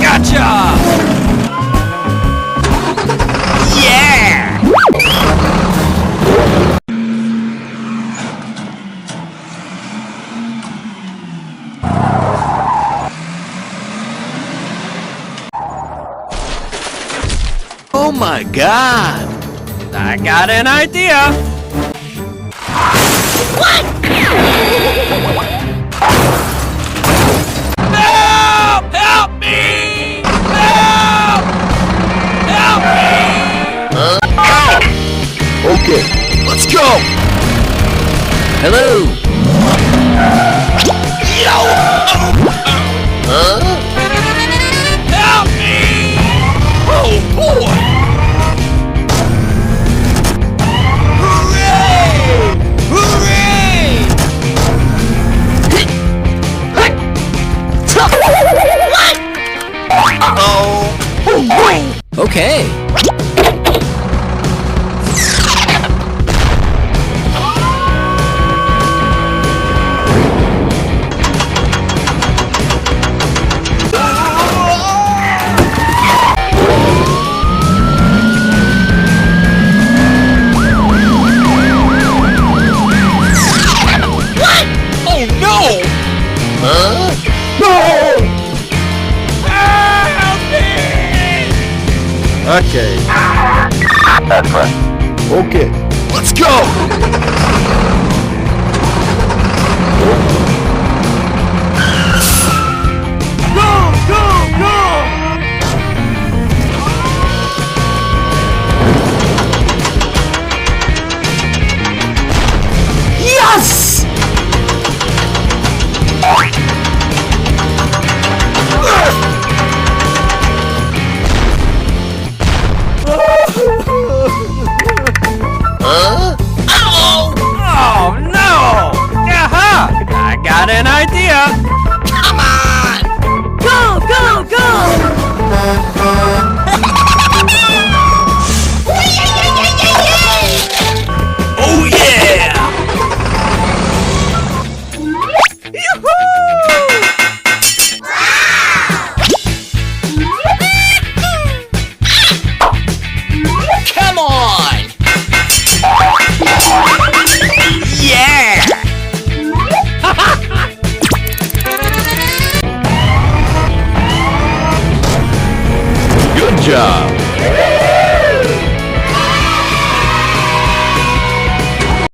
Gotcha! Yeah! Oh my God! I got an idea! What? Help! Help me! Help! Help me! Okay, let's go! Hello! Huh? Help me! Oh boy! Hooray! Hooray! Uh-oh! Okay. Huh? No! Help me! Okay. That's right. Okay, let's go! Go! Go! Go! Yes! Huh? Oh no! Aha! I got an idea!